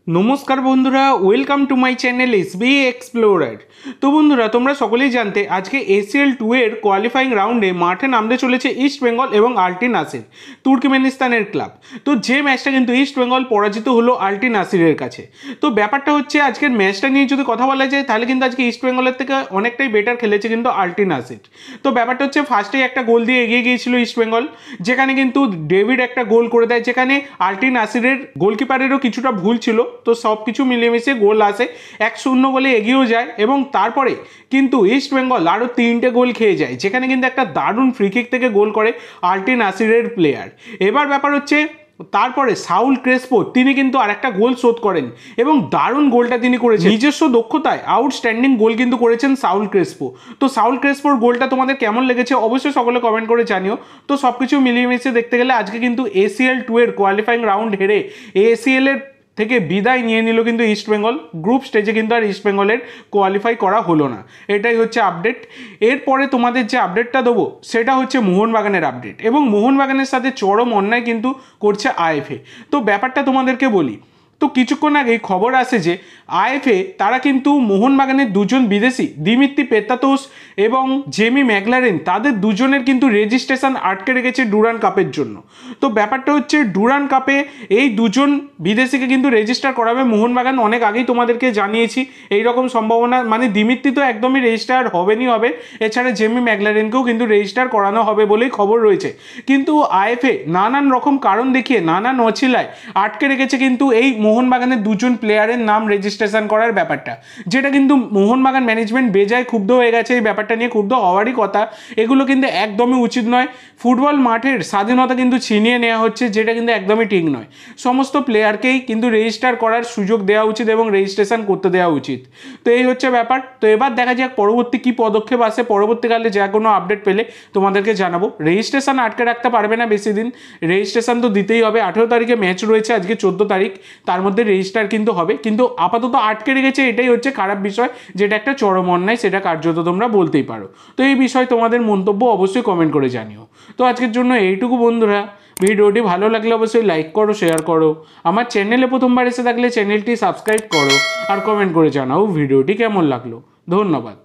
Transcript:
নমস্কার বন্ধুরা, welcome to my channel SB explorer. তো বন্ধুরা, তোমরা সকলেই জানতে আজকে এসিএল 2 এর কোয়ালিফাইং রাউন্ডে মাঠে নামতে চলেছে ইস্ট বেঙ্গল এবং আলটি নাসির, তুর্কমেনিস্তানের ক্লাব। তো যে ম্যাচটা কিন্তু ইস্ট বেঙ্গল পরাজিত হলো আলটি নাসিরের কাছে। তো ব্যাপারটা হচ্ছে আজকের ম্যাচটা নিয়ে যদি কথা বলা যায় তাহলে কিন্তু আজকে ইস্ট বেঙ্গলের থেকে অনেকটাই বেটার খেলেছে কিন্তু আলটি নাসির। তো ব্যাপারটা হচ্ছে ফার্স্টেই একটা গোল দিয়ে এগিয়ে গিয়েছিল ইস্ট বেঙ্গল, যেখানে কিন্তু ডেভিড একটা গোল করে দেয়, যেখানে আলটি নাসিরের গোলকিপারেরও কিছুটা ভুল ছিল। তো সব কিছু মিলেমিশে গোল আসে, 1-0 বলে এগিয়েও যায় এবং তারপরে কিন্তু ইস্ট বেঙ্গল আরও 3টে গোল খেয়ে যায়, যেখানে কিন্তু একটা দারুণ ফ্রিকিক থেকে গোল করে আলটি নাসিরের প্লেয়ার। এবার ব্যাপার হচ্ছে তারপরে সাউল ক্রেসপো তিনি কিন্তু আরেকটা গোল শোধ করেন এবং দারুণ গোলটা তিনি করেছেন, নিজস্ব দক্ষতায় আউটস্ট্যান্ডিং গোল কিন্তু করেছেন সাউল ক্রেসপো। তো সাউল ক্রেসপোর গোলটা তোমাদের কেমন লেগেছে অবশ্যই সকলে কমেন্ট করে জানিও। তো সব কিছু মিলিয়ে মিশিয়ে দেখতে গেলে আজকে কিন্তু এসিএল 2 এর কোয়ালিফাইং রাউন্ড হেরে এসিএল এর থেকে বিদায় নিয়ে নিল কিন্তু ইস্ট বেঙ্গল। গ্রুপ স্টেজে কিন্তু আর ইস্ট বেঙ্গলের কোয়ালিফাই করা হলো না। এটাই হচ্ছে আপডেট। এরপরে তোমাদের যে আপডেটটা দেবো সেটা হচ্ছে মোহনবাগানের আপডেট, এবং মোহনবাগানের সাথে চরম অন্যায় কিন্তু করছে আইএফএ। তো ব্যাপারটা তোমাদেরকে বলি। তো কিছুক্ষণ আগেই খবর আসে যে আইএফএ তারা কিন্তু মোহনবাগানের দুজন বিদেশি দিমিত্রি পেত্রাতোস এবং জেমি ম্যাকলারেন তাদের দুজনের কিন্তু রেজিস্ট্রেশন আটকে রেখেছে ডুরান্ড কাপের জন্য। তো ব্যাপারটা হচ্ছে ডুরান্ড কাপে এই দুজন বিদেশিকে কিন্তু রেজিস্টার করাবে মোহনবাগান। অনেক আগেই তোমাদেরকে জানিয়েছি এই রকম সম্ভাবনা, মানে দিমিত্রি তো একদমই রেজিস্টার হবেনই হবে, এছাড়া জেমি ম্যাকলারেনকেও কিন্তু রেজিস্টার করানো হবে বলেই খবর রয়েছে। কিন্তু আইএফএ নানান রকম কারণ দেখিয়ে নানান অছিলায় আটকে রেখেছে কিন্তু এই মোহনবাগানের দুজন প্লেয়ারের নাম রেজিস্ট্রেশন করার ব্যাপারটা, যেটা কিন্তু মোহনবাগান ম্যানেজমেন্ট বেজায় ক্ষুব্ধ হয়ে গেছে। এই ব্যাপারটা নিয়ে ক্ষুব্ধ হওয়ারই কথা, এগুলো কিন্তু একদমই উচিত নয়। ফুটবল মাঠের স্বাধীনতা কিন্তু ছিনিয়ে নেওয়া হচ্ছে, যেটা কিন্তু একদমই ঠিক নয়। সমস্ত প্লেয়ারকেই কিন্তু রেজিস্টার করার সুযোগ দেওয়া উচিত এবং রেজিস্ট্রেশন করতে দেওয়া উচিত। তো এই হচ্ছে ব্যাপার। তো এবার দেখা যাক পরবর্তী কী পদক্ষেপ আসে, পরবর্তীকালে যা কোনো আপডেট পেলে তোমাদেরকে জানাবো। রেজিস্ট্রেশন আটকে রাখতে পারবে না বেশি দিন, রেজিস্ট্রেশন তো দিতেই হবে। 18 তারিখে ম্যাচ রয়েছে, আজকে 14 তারিখ, তার মধ্যে রেজিস্টার কিন্তু হবে। কিন্তু আপাতত আটকে রেখেছে, এটাই হচ্ছে খারাপ বিষয়, যেটা একটা চরম অন্যায়, সেটা কার্যত তোমরা বলতেই পারো। তো এই বিষয়ে তোমাদের মন্তব্য অবশ্যই কমেন্ট করে জানিও। তো আজকের জন্য এইটুকু বন্ধুরা। ভিডিওটি ভালো লাগলে অবশ্যই লাইক করো, শেয়ার করো। আমার চ্যানেলে প্রথমবার এসে থাকলে চ্যানেলটি সাবস্ক্রাইব করো আর কমেন্ট করে জানাও ভিডিওটি কেমন লাগলো। ধন্যবাদ।